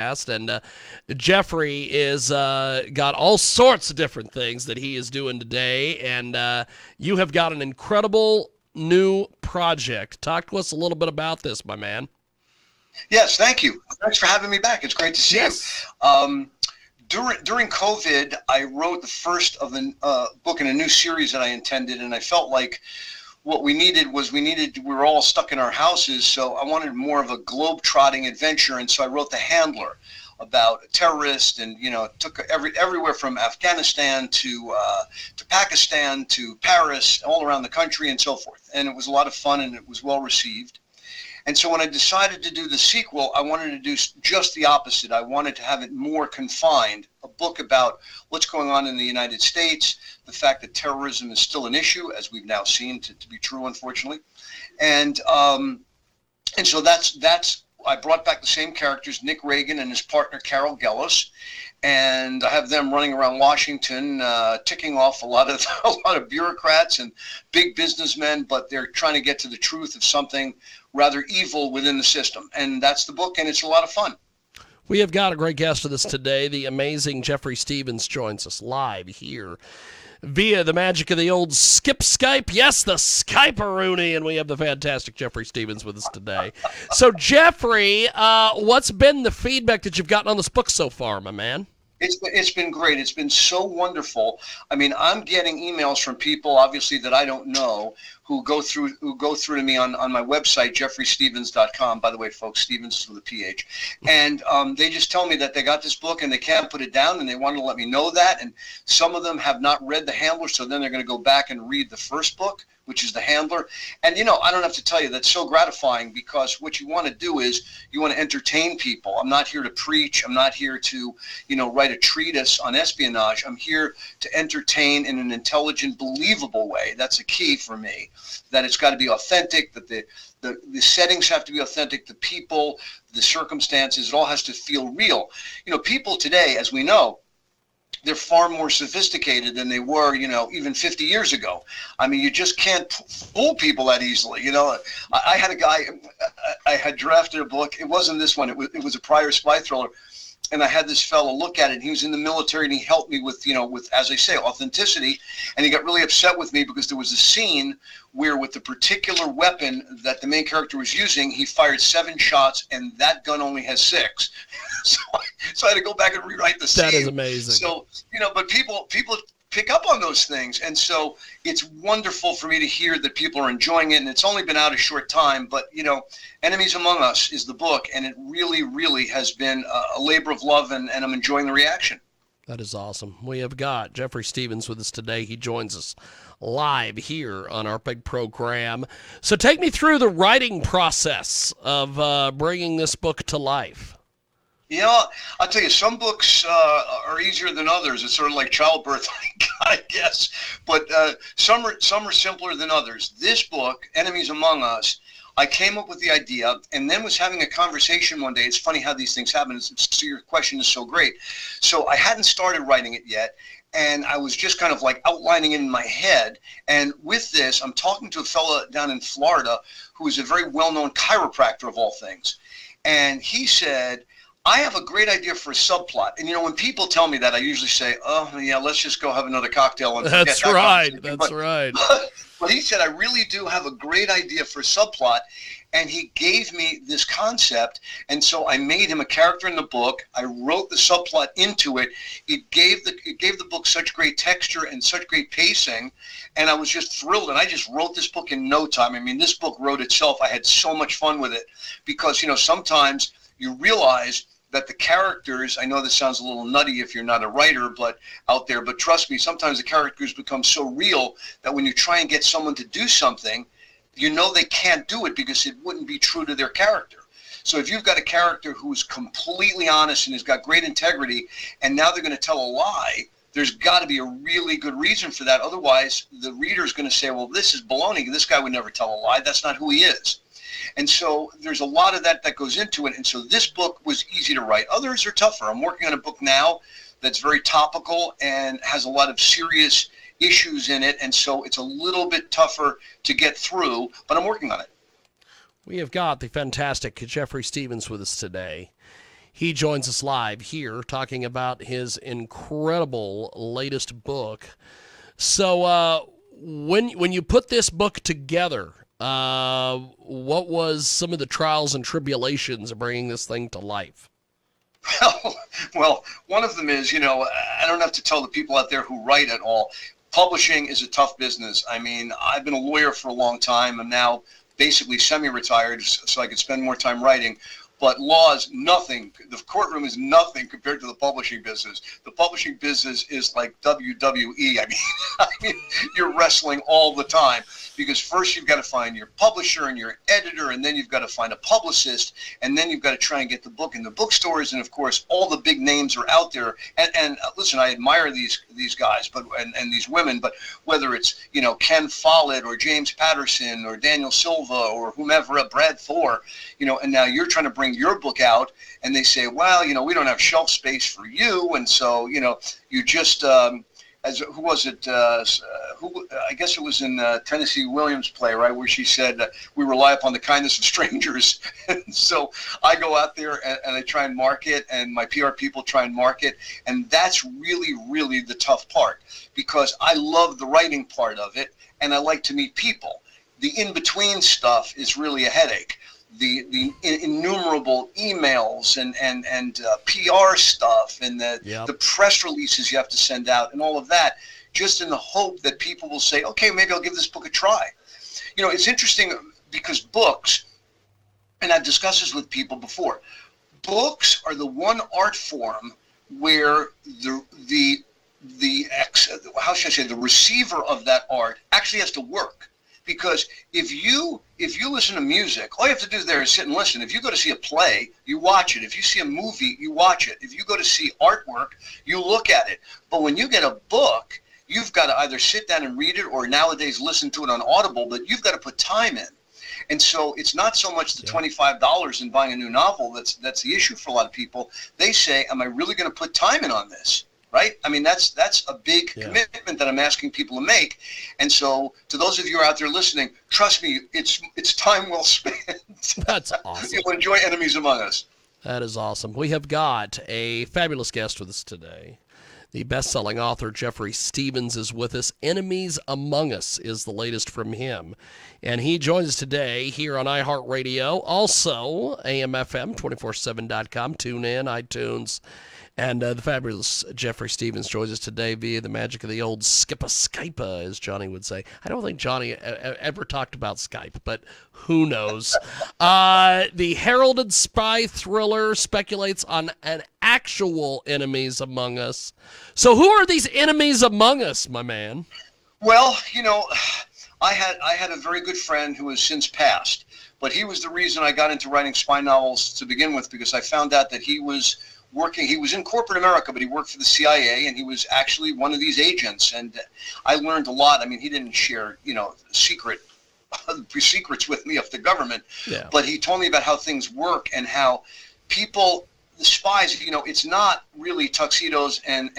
And Jeffrey is got all sorts of different things that he is doing today, and you have got an incredible new project. Talk to us a little bit about this, my man. Yes, thank you. Thanks for having me back. It's great to see you. Yes. During COVID, I wrote the first of a book in a new series that I intended, and I felt like what we were all stuck in our houses, so I wanted more of a globe-trotting adventure, and so I wrote The Handler about a terrorist, and took everywhere from Afghanistan to Pakistan to Paris, all around the country and so forth. And it was a lot of fun, and it was well received. And so when I decided to do the sequel, I wanted to do just the opposite. I wanted to have it more confined, a book about what's going on in the United States, the fact that terrorism is still an issue, as we've now seen to be true, unfortunately. And so that's I brought back the same characters, Nick Reagan and his partner Carol Gellis, and I have them running around Washington, ticking off a lot of bureaucrats and big businessmen, but they're trying to get to the truth of something rather evil within the system. And that's the book, and it's a lot of fun. We have got a great guest with us today. The amazing Jeffrey Stevens joins us live here via the magic of the old Skype. Yes, the Skype-a-rooney, and we have the fantastic Jeffrey Stevens with us today. So, Jeffrey, what's been the feedback that you've gotten on this book so far, my man? It's been great. It's been so wonderful. I mean, I'm getting emails from people, obviously, that I don't know, who go through to me on my website, jeffreystevens.com. By the way, folks, Stevens is with a PH. And they just tell me that they got this book and they can't put it down, and they wanted to let me know that. And some of them have not read The Handler, so then they're going to go back and read the first book, which is The Handler. And, I don't have to tell you, that's so gratifying, because what you want to do is you want to entertain people. I'm not here to preach. I'm not here to, write a treatise on espionage. I'm here to entertain in an intelligent, believable way. That's a key for me, that it's got to be authentic, that the settings have to be authentic, the people, the circumstances, it all has to feel real. People today, as we know, they're far more sophisticated than they were, even 50 years ago. I mean, you just can't fool people that easily. I had a guy, I had drafted a book. It wasn't this one. It was a prior spy thriller. And I had this fellow look at it. He was in the military, and he helped me with, as I say, authenticity. And he got really upset with me because there was a scene where, with the particular weapon that the main character was using, he fired 7 shots, and that gun only has 6. So I had to go back and rewrite the scene. That is amazing. So, but people pick up on those things. And so it's wonderful for me to hear that people are enjoying it. And it's only been out a short time, but, Enemies Among Us is the book, and it really, really has been a labor of love, and I'm enjoying the reaction. That is awesome. We have got Jeffrey Stevens with us today. He joins us live here on our big program. So take me through the writing process of bringing this book to life. I'll tell you, some books are easier than others. It's sort of like childbirth, I guess. But some are simpler than others. This book, Enemies Among Us, I came up with the idea and then was having a conversation one day. It's funny how these things happen. So your question is so great. So I hadn't started writing it yet, and I was just kind of like outlining it in my head. And with this, I'm talking to a fella down in Florida who is a very well-known chiropractor of all things. And he said, I have a great idea for a subplot. And, when people tell me that, I usually say, oh, yeah, let's just go have another cocktail. And That's right. That's right. But he said, I really do have a great idea for a subplot. And he gave me this concept. And so I made him a character in the book. I wrote the subplot into it. It gave the book such great texture and such great pacing. And I was just thrilled. And I just wrote this book in no time. I mean, this book wrote itself. I had so much fun with it because, sometimes you realize that the characters, I know this sounds a little nutty if you're not a writer out there, but trust me, sometimes the characters become so real that when you try and get someone to do something, they can't do it because it wouldn't be true to their character. So if you've got a character who's completely honest and has got great integrity, and now they're going to tell a lie, there's got to be a really good reason for that. Otherwise, the reader's going to say, well, this is baloney. This guy would never tell a lie. That's not who he is. And so there's a lot of that goes into it. And so this book was easy to write. Others are tougher. I'm working on a book now that's very topical and has a lot of serious issues in it. And so it's a little bit tougher to get through, but I'm working on it. We have got the fantastic Jeffrey Stevens with us today. He joins us live here talking about his incredible latest book. So, when you put this book together, what was some of the trials and tribulations of bringing this thing to life? Well, one of them is, I don't have to tell the people out there who write at all. Publishing is a tough business. I mean, I've been a lawyer for a long time. I'm now basically semi-retired, so I can spend more time writing. But law is nothing. The courtroom is nothing compared to the publishing business. The publishing business is like WWE. I mean, you're wrestling all the time because first you've got to find your publisher and your editor, and then you've got to find a publicist, and then you've got to try and get the book in the bookstores. And of course, all the big names are out there. And listen, I admire these guys, but and these women, but whether it's Ken Follett or James Patterson or Daniel Silva or whomever, Brad Thor, and now you're trying to bring your book out, and they say, well, we don't have shelf space for you, and so you just who was it? I guess it was in Tennessee Williams' play, right, where she said, "We rely upon the kindness of strangers." And so I go out there and I try and market, and my PR people try and market, and that's really, really the tough part because I love the writing part of it, and I like to meet people. The in-between stuff is really a headache. The innumerable emails and PR stuff and the press releases you have to send out and all of that, just in the hope that people will say, okay, maybe I'll give this book a try. It's interesting because books, and I've discussed this with people before, books are the one art form where the receiver of that art actually has to work. Because if you listen to music, all you have to do there is sit and listen. If you go to see a play, you watch it. If you see a movie, you watch it. If you go to see artwork, you look at it. But when you get a book, you've got to either sit down and read it or nowadays listen to it on Audible, but you've got to put time in. And so it's not so much the $25 in buying a new novel that's the issue for a lot of people. They say, am I really going to put time in on this? Right? I mean, that's a big commitment that I'm asking people to make. And so to those of you out there listening, trust me, it's time well spent. That's awesome. You'll enjoy Enemies Among Us. That is awesome. We have got a fabulous guest with us today. The best-selling author Jeffrey Stevens is with us. Enemies Among Us is the latest from him. And he joins us today here on iHeartRadio, also AMFM247.com, TuneIn, iTunes. And the fabulous Jeffrey Stevens joins us today via the magic of the old Skype, as Johnny would say. I don't think Johnny ever talked about Skype, but who knows? The heralded spy thriller speculates on an actual enemies among us. So who are these enemies among us, my man? Well, I had a very good friend who has since passed, but he was the reason I got into writing spy novels to begin with, because I found out that he was in corporate America, but he worked for the CIA, and he was actually one of these agents. And I learned a lot. I mean, he didn't share, secrets with me of the government, but he told me about how things work and how people, the spies, it's not really tuxedos and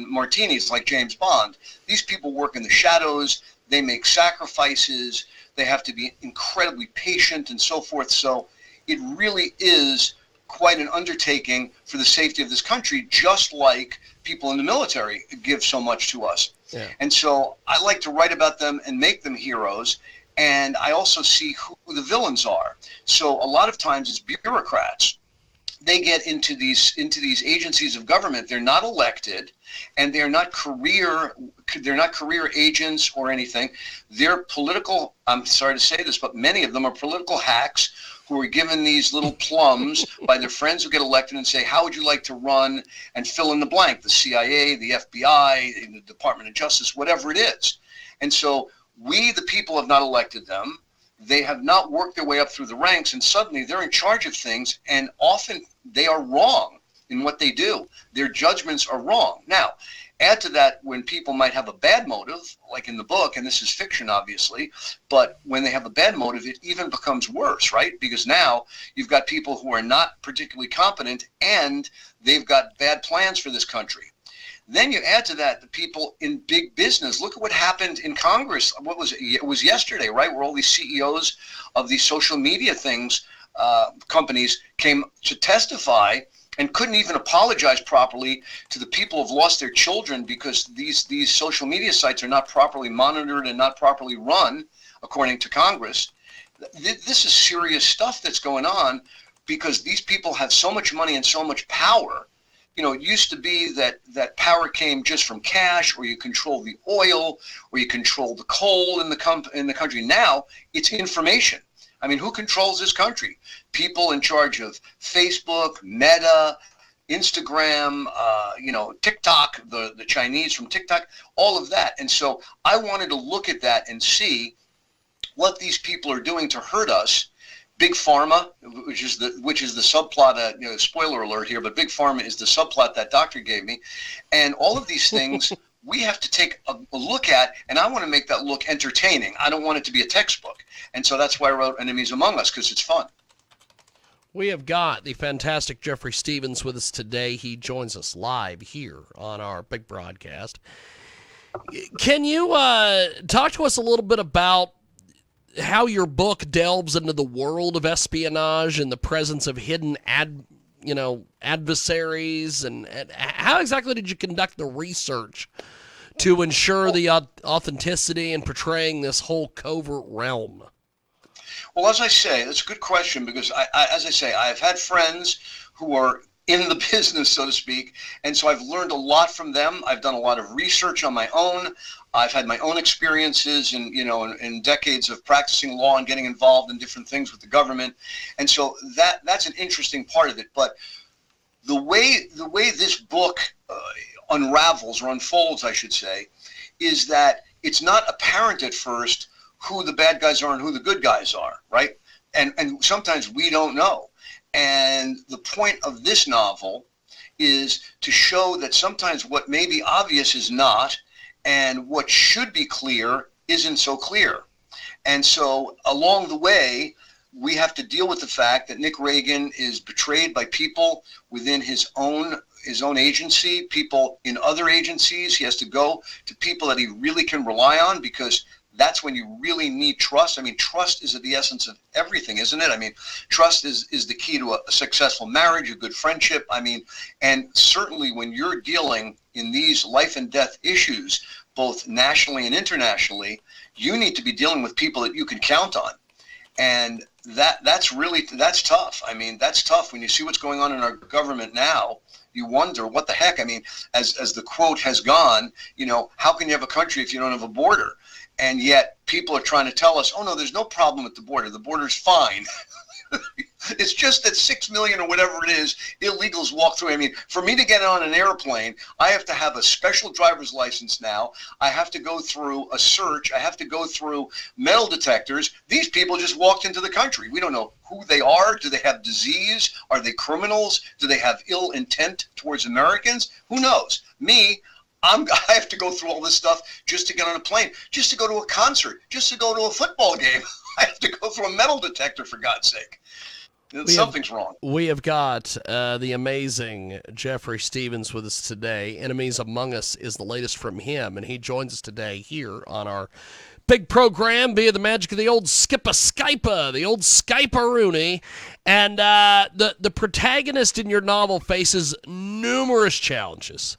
martinis like James Bond. These people work in the shadows. They make sacrifices. They have to be incredibly patient and so forth. So it really is quite an undertaking for the safety of this country, just like people in the military give so much to us. Yeah. And so I like to write about them and make them heroes. And I also see who the villains are. So a lot of times it's bureaucrats. They get into these agencies of government. They're not elected, and they're not career agents or anything. They're political. I'm sorry to say this, but many of them are political hacks who are given these little plums by their friends who get elected and say, how would you like to run, and fill in the blank, the CIA, the FBI, the Department of Justice, whatever it is. And so we, the people, have not elected them. They have not worked their way up through the ranks, and suddenly they're in charge of things, and often they are wrong in what they do. Their judgments are wrong. Now, add to that when people might have a bad motive, like in the book, and this is fiction, obviously, but when they have a bad motive, it even becomes worse, right? Because now you've got people who are not particularly competent, and they've got bad plans for this country. Then you add to that the people in big business. Look at what happened in Congress. What was it? It was yesterday, right, where all these CEOs of these social media things companies came to testify and couldn't even apologize properly to the people who've lost their children because these social media sites are not properly monitored and not properly run, according to Congress. This is serious stuff that's going on because these people have so much money and so much power. You know, it used to be that power came just from cash, or you control the oil, or you control the coal in the country. Now it's information. I mean, who controls this country? People in charge of Facebook, Meta, Instagram, TikTok, the Chinese from TikTok, all of that. And so I wanted to look at that and see what these people are doing to hurt us. Big Pharma, which is the subplot, spoiler alert here, but Big Pharma is the subplot that doctor gave me. And all of these things we have to take a look at, and I want to make that look entertaining. I don't want it to be a textbook. And so that's why I wrote Enemies Among Us, because it's fun. We have got the fantastic Jeffrey Stevens with us today. He joins us live here on our big broadcast. Can you talk to us a little bit about how your book delves into the world of espionage and the presence of hidden adversaries, and how exactly did you conduct the research to ensure the authenticity and portraying this whole covert realm? Well, as I say, that's a good question, because I've had friends who are in the business, so to speak, and so I've learned a lot from them. I've done a lot of research on my own. I've had my own experiences in decades of practicing law and getting involved in different things with the government, and so that's an interesting part of it. But the way this book unravels, or unfolds, I should say, is that it's not apparent at first who the bad guys are and who the good guys are, right? And sometimes we don't know. And the point of this novel is to show that sometimes what may be obvious is not, and what should be clear isn't so clear. And so along the way, we have to deal with the fact that Nick Reagan is betrayed by people within his own agency, people in other agencies. He has to go to people that he really can rely on, because that's when you really need trust. I mean, trust is at the essence of everything, isn't it? I mean, trust is the key to a successful marriage, a good friendship. I mean, and certainly when you're dealing in these life and death issues, both nationally and internationally, you need to be dealing with people that you can count on. And that's tough. I mean, that's tough when you see what's going on in our government now. You wonder what the heck. I mean, as the quote has gone, how can you have a country if you don't have a border? And yet people are trying to tell us, oh no, there's no problem with the border. The border's fine. It's just that 6 million or whatever it is, illegals walk through. I mean, for me to get on an airplane, I have to have a special driver's license now. I have to go through a search. I have to go through metal detectors. These people just walked into the country. We don't know who they are. Do they have disease? Are they criminals? Do they have ill intent towards Americans? Who knows? Me, I have to go through all this stuff just to get on a plane, just to go to a concert, just to go to a football game. I have to go through a metal detector, for God's sake. Something's wrong. We have got the amazing Jeffrey Stevens with us today. Enemies Among Us is the latest from him, and he joins us today here on our big program via the magic of the old Skypa, the old Skype-a-rooney. And the protagonist in your novel faces numerous challenges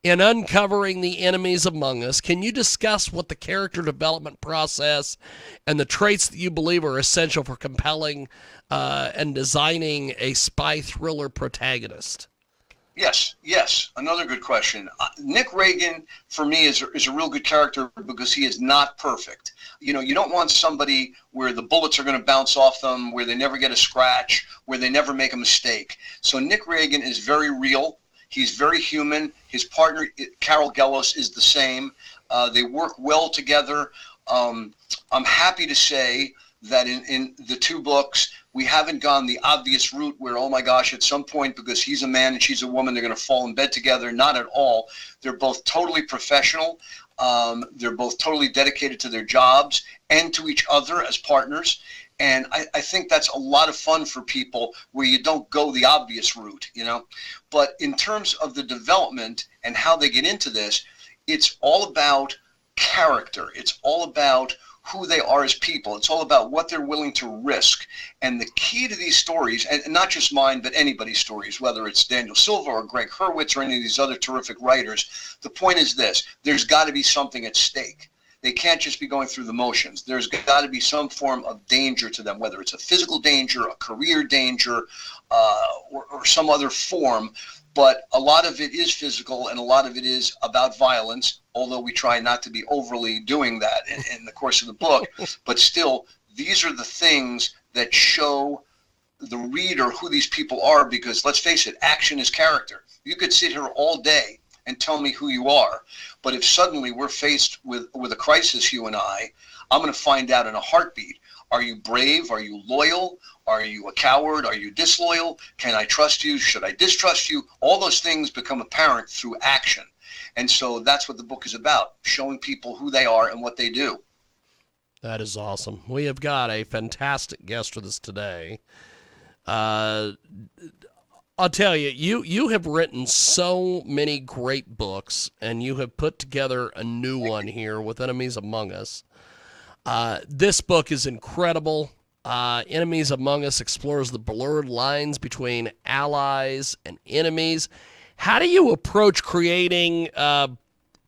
in uncovering the enemies among us. Can you discuss what the character development process and the traits that you believe are essential for compelling and designing a spy thriller protagonist? Yes. Another good question. Nick Reagan, for me, is a real good character because he is not perfect. You don't want somebody where the bullets are going to bounce off them, where they never get a scratch, where they never make a mistake. So Nick Reagan is very real. He's very human. His partner, Carol Gellos, is the same. They work well together. I'm happy to say that in the two books, we haven't gone the obvious route where, oh my gosh, at some point, because he's a man and she's a woman, they're going to fall in bed together. Not at all. They're both totally professional. They're both totally dedicated to their jobs and to each other as partners. And I think that's a lot of fun for people where you don't go the obvious route, But in terms of the development and how they get into this, it's all about character. It's all about who they are as people. It's all about what they're willing to risk. And the key to these stories, and not just mine, but anybody's stories, whether it's Daniel Silva or Greg Hurwitz or any of these other terrific writers, the point is this: there's got to be something at stake. They can't just be going through the motions. There's got to be some form of danger to them, whether it's a physical danger, a career danger, or some other form. But a lot of it is physical, and a lot of it is about violence, although we try not to be overly doing that in the course of the book. But still, these are the things that show the reader who these people are, because let's face it, action is character. You could sit here all day and tell me who you are, but if suddenly we're faced with a crisis, you and I'm going to find out in a heartbeat. Are you brave? Are you loyal? Are you a coward? Are you disloyal? Can I trust you? Should I distrust you? All those things become apparent through action. And so that's what the book is about, showing people who they are and what they do. That is awesome. We have got a fantastic guest with us today. I'll tell you, you have written so many great books, and you have put together a new one here with Enemies Among Us. This book is incredible. Enemies Among Us explores the blurred lines between allies and enemies. How do you approach creating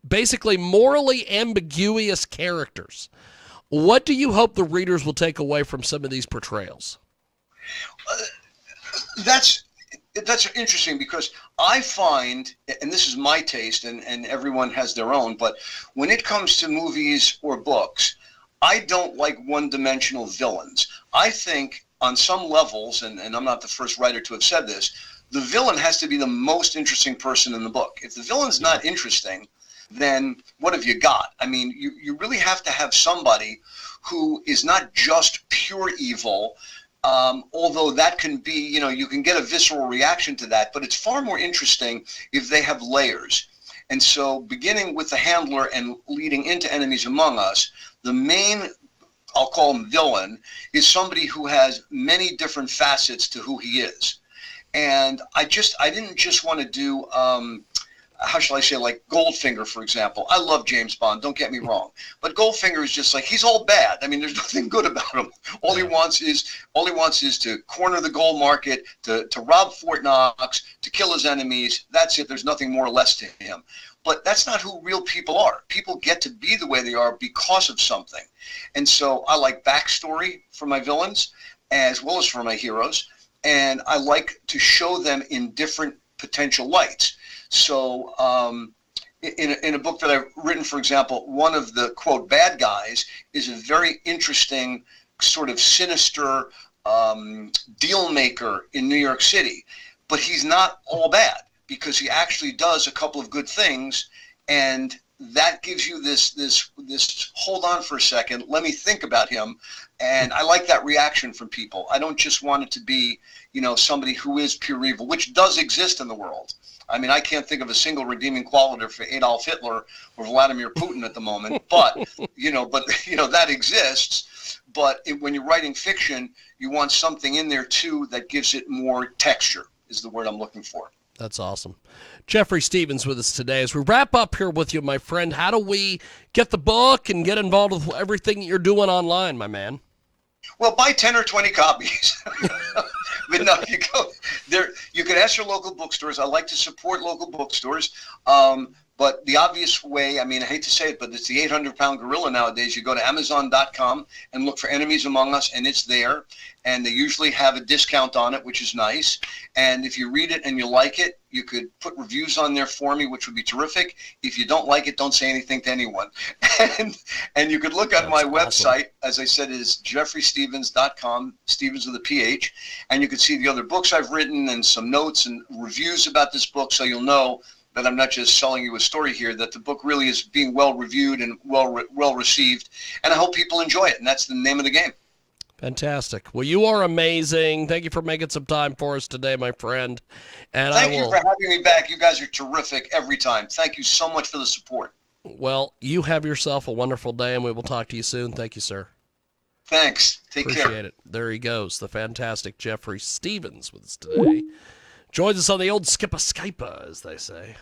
basically morally ambiguous characters? What do you hope the readers will take away from some of these portrayals? That's interesting, because I find, and this is my taste, and everyone has their own, but when it comes to movies or books, I don't like one-dimensional villains. I think on some levels, and I'm not the first writer to have said this, the villain has to be the most interesting person in the book. If the villain's not interesting, then what have you got? I mean, you really have to have somebody who is not just pure evil, although that can be, you can get a visceral reaction to that, but it's far more interesting if they have layers. And so beginning with the handler and leading into Enemies Among Us, the main, I'll call him villain, is somebody who has many different facets to who he is. And I didn't just want to do, how shall I say, like Goldfinger, for example. I love James Bond, don't get me wrong. But Goldfinger is just like, he's all bad. I mean, there's nothing good about him. All he wants is to corner the gold market, to rob Fort Knox, to kill his enemies. That's it. There's nothing more or less to him. But that's not who real people are. People get to be the way they are because of something. And so I like backstory for my villains as well as for my heroes. And I like to show them in different potential lights. So in a book that I've written, for example, one of the, quote, bad guys is a very interesting sort of sinister deal maker in New York City. But he's not all bad, because he actually does a couple of good things, and that gives you this hold on for a second, let me think about him. And I like that reaction from people. I don't just want it to be, somebody who is pure evil, which does exist in the world. I mean, I can't think of a single redeeming quality for Adolf Hitler or Vladimir Putin at the moment, but that exists. But when you're writing fiction, you want something in there too that gives it more texture, is the word I'm looking for. That's awesome. Jeffrey Stevens with us today. As we wrap up here with you, my friend, how do we get the book and get involved with everything that you're doing online, my man? Well, buy 10 or 20 copies. But no, you go there. You can ask your local bookstores. I like to support local bookstores. But the obvious way, I mean, I hate to say it, but it's the 800-pound gorilla nowadays. You go to Amazon.com and look for Enemies Among Us, and it's there. And they usually have a discount on it, which is nice. And if you read it and you like it, you could put reviews on there for me, which would be terrific. If you don't like it, don't say anything to anyone. And you could look on my website, as I said, is jeffreystevens.com, Stevens with a PH. And you can see the other books I've written and some notes and reviews about this book, so you'll know that I'm not just selling you a story here, that the book really is being well reviewed and well received. And I hope people enjoy it, and that's the name of the game. Fantastic. Well, you are amazing. Thank you for making some time for us today, my friend. And Thank you for having me back. You guys are terrific every time. Thank you so much for the support. Well, you have yourself a wonderful day, and we will talk to you soon. Thank you, sir. Thanks. Take care. Appreciate it. There he goes, the fantastic Jeffrey Stevens with us today. Joins us on the old Skypa, as they say.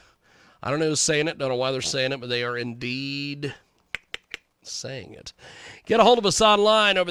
I don't know who's saying it. Don't know why they're saying it, but they are indeed saying it. Get a hold of us online over